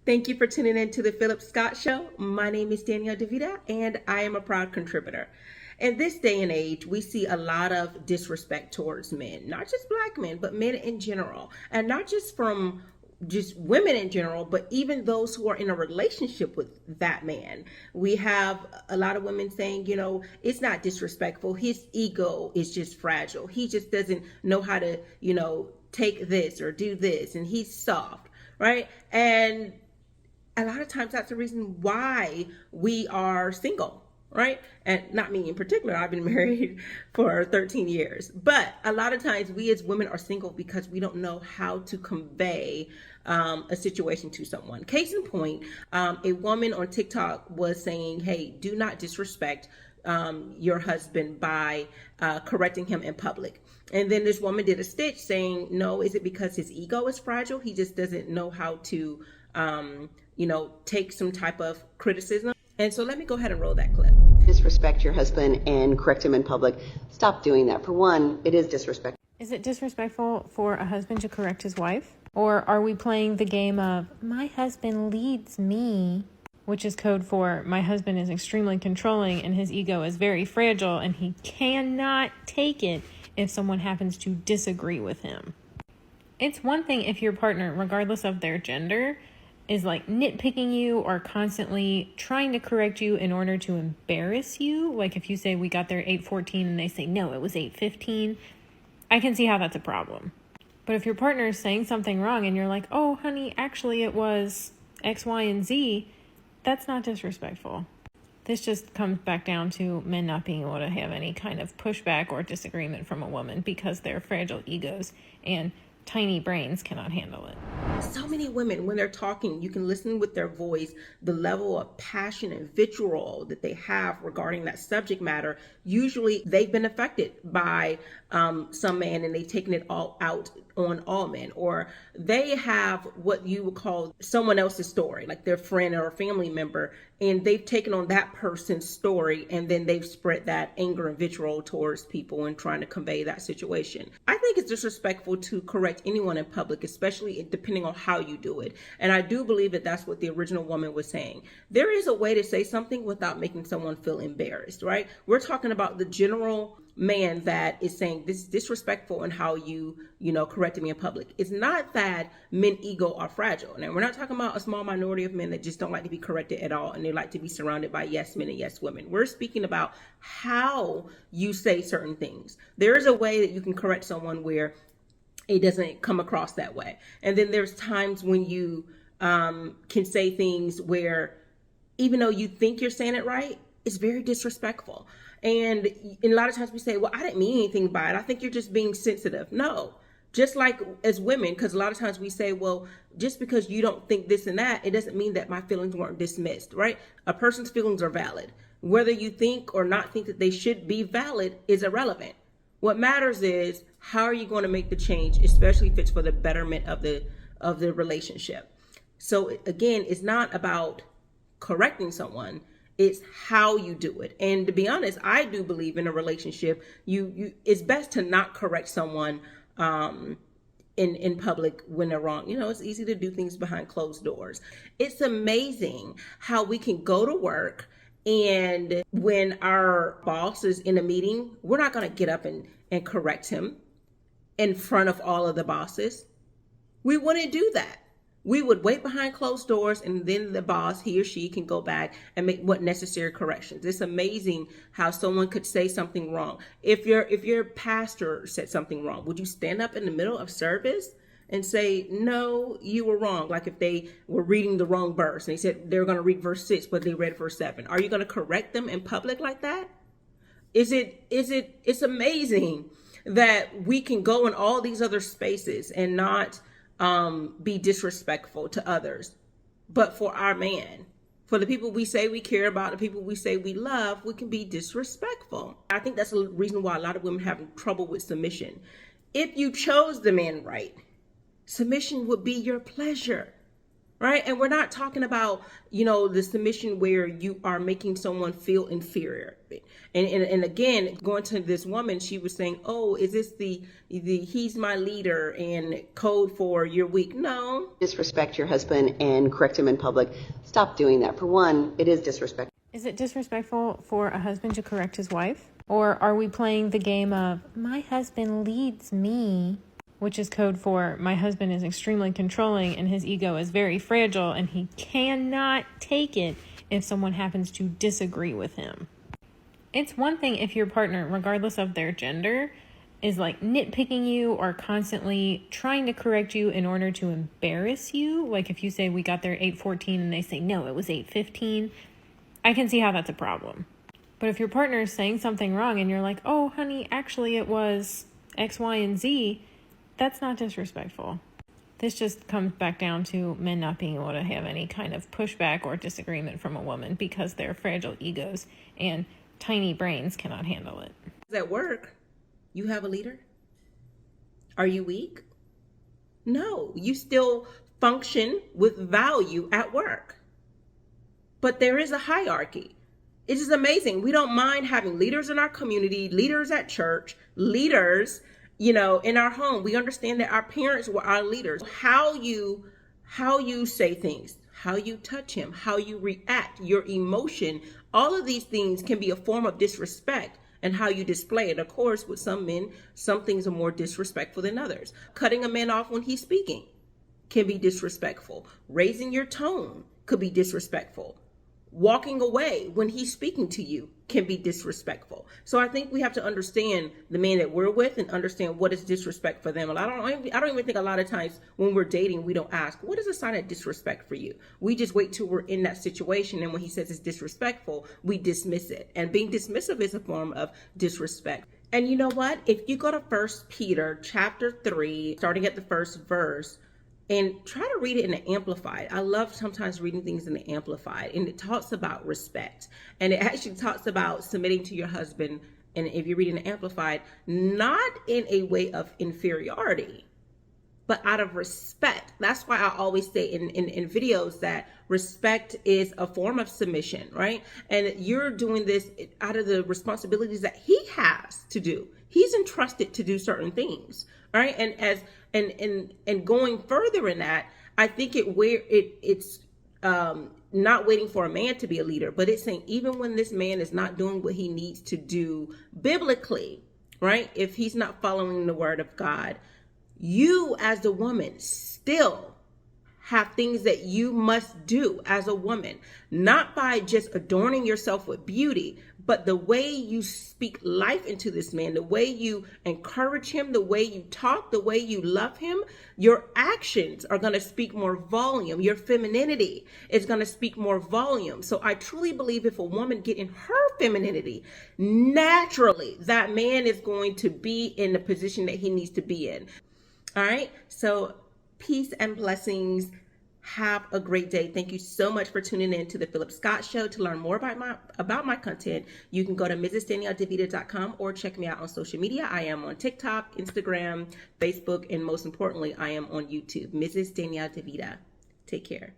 Thank you for tuning in to the Phillip Scott Show. My name is Danielle DeVita, and I am a proud contributor. In this day and age, we see a lot of disrespect towards men, not just black men, but men in general, and not just from just women in general, but even those who are in a relationship with that man. We have a lot of women saying, it's not disrespectful. His ego is just fragile. He just doesn't know how to, take this or do this, and he's soft, right? And a lot of times that's the reason why we are single, right? And not me in particular, I've been married for 13 years. But a lot of times we as women are single because we don't know how to convey a situation to someone. Case in point, a woman on TikTok was saying, hey, do not disrespect your husband by correcting him in public. And then this woman did a stitch saying, no, is it because his ego is fragile? He just doesn't know how to, take some type of criticism. And so let me go ahead and roll that clip. Disrespect your husband and correct him in public. Stop doing that. For one, it is disrespectful. Is it disrespectful for a husband to correct his wife? Or are we playing the game of, my husband leads me, which is code for, my husband is extremely controlling and his ego is very fragile and he cannot take it if someone happens to disagree with him? It's one thing if your partner, regardless of their gender, is like nitpicking you or constantly trying to correct you in order to embarrass you. Like if you say we got there at 8:14 and they say, no, it was 8:15. I can see how that's a problem. But if your partner is saying something wrong and you're like, oh, honey, actually it was X, Y, and Z, that's not disrespectful. This just comes back down to men not being able to have any kind of pushback or disagreement from a woman because their fragile egos and tiny brains cannot handle it. So many women, when they're talking, you can listen with their voice, the level of passion and vitriol that they have regarding that subject matter. Usually they've been affected by some man and they've taken it all out on all men, or they have what you would call someone else's story, like their friend or a family member, and they've taken on that person's story and then they've spread that anger and vitriol towards people and trying to convey that situation. I think it's disrespectful to correct anyone in public, especially depending on how you do it. And I do believe that that's what the original woman was saying. There is a way to say something without making someone feel embarrassed, right? We're talking about the general man that is saying this is disrespectful in how you corrected me in public. It's not that men ego are fragile. Now, we're not talking about a small minority of men that just don't like to be corrected at all and they like to be surrounded by yes men and yes women. We're speaking about how you say certain things. There is a way that you can correct someone where it doesn't come across that way. And then there's times when you can say things where even though you think you're saying it right, it's very disrespectful. And a lot of times we say, well, I didn't mean anything by it. I think you're just being sensitive. No, just like as women, because a lot of times we say, well, just because you don't think this and that, it doesn't mean that my feelings weren't dismissed, right? A person's feelings are valid. Whether you think or not think that they should be valid is irrelevant. What matters is how are you going to make the change, especially if it's for the betterment of the relationship. So again, it's not about correcting someone. It's how you do it. And to be honest, I do believe in a relationship, it's best to not correct someone in public when they're wrong. It's easy to do things behind closed doors. It's amazing how we can go to work and when our boss is in a meeting, we're not going to get up and correct him in front of all of the bosses. We wouldn't do that. We would wait behind closed doors and then the boss, he or she, can go back and make what necessary corrections. It's amazing how someone could say something wrong. If your pastor said something wrong, would you stand up in the middle of service and say, no, you were wrong? Like if they were reading the wrong verse and they said they were going to read verse 6, but they read verse 7. Are you going to correct them in public like that? It's amazing that we can go in all these other spaces and not be disrespectful to others. But for our man, for the people we say we care about, the people we say we love, we can be disrespectful. I think that's the reason why a lot of women have trouble with submission. If you chose the man right, submission would be your pleasure. right? And we're not talking about, the submission where you are making someone feel inferior. And again, going to this woman, she was saying, oh, is this the he's my leader and code for you're weak? No. Disrespect your husband and correct him in public. Stop doing that. For one, it is disrespectful. Is it disrespectful for a husband to correct his wife? Or are we playing the game of my husband leads me, which is code for my husband is extremely controlling and his ego is very fragile and he cannot take it if someone happens to disagree with him? It's one thing if your partner, regardless of their gender, is like nitpicking you or constantly trying to correct you in order to embarrass you. Like if you say we got there 8:14 and they say, no, it was 8:15. I can see how that's a problem. But if your partner is saying something wrong and you're like, oh, honey, actually it was X, Y, and Z, that's not disrespectful. This just comes back down to men not being able to have any kind of pushback or disagreement from a woman because their fragile egos and tiny brains cannot handle it. At work, you have a leader? Are you weak? No, you still function with value at work. But there is a hierarchy. It is amazing. We don't mind having leaders in our community, leaders at church, leaders, in our home. We understand that our parents were our leaders. How you say things, how you touch him, how you react, your emotion, all of these things can be a form of disrespect and how you display it. Of course, with some men, some things are more disrespectful than others. Cutting a man off when he's speaking can be disrespectful. Raising your tone could be disrespectful. Walking away when he's speaking to you can be disrespectful. So I think we have to understand the man that we're with and understand what is disrespect for them. And I don't even think a lot of times when we're dating, we don't ask, what is a sign of disrespect for you? We just wait till we're in that situation. And when he says it's disrespectful, we dismiss it. And being dismissive is a form of disrespect. And you know what? If you go to 1 Peter chapter 3, starting at the first verse, and try to read it in the Amplified. I love sometimes reading things in the Amplified. And it talks about respect. And it actually talks about submitting to your husband. And if you read in the Amplified, not in a way of inferiority, but out of respect. That's why I always say in videos that respect is a form of submission, right? And you're doing this out of the responsibilities that he has to do. He's entrusted to do certain things, right? And going further in that, I think it's not waiting for a man to be a leader, but it's saying even when this man is not doing what he needs to do biblically, right? If he's not following the word of God, you as the woman still have things that you must do as a woman, not by just adorning yourself with beauty, but the way you speak life into this man, the way you encourage him, the way you talk, the way you love him, your actions are going to speak more volume. Your femininity is going to speak more volume. So I truly believe if a woman get in her femininity, naturally, that man is going to be in the position that he needs to be in. All right. So peace and blessings. Have a great day. Thank you so much for tuning in to the Phillip Scott Show. To learn more about my content, you can go to MrsDanielleDeVita.com or check me out on social media. I am on TikTok, Instagram, Facebook, and most importantly, I am on YouTube. Mrs. Danielle DeVita. Take care.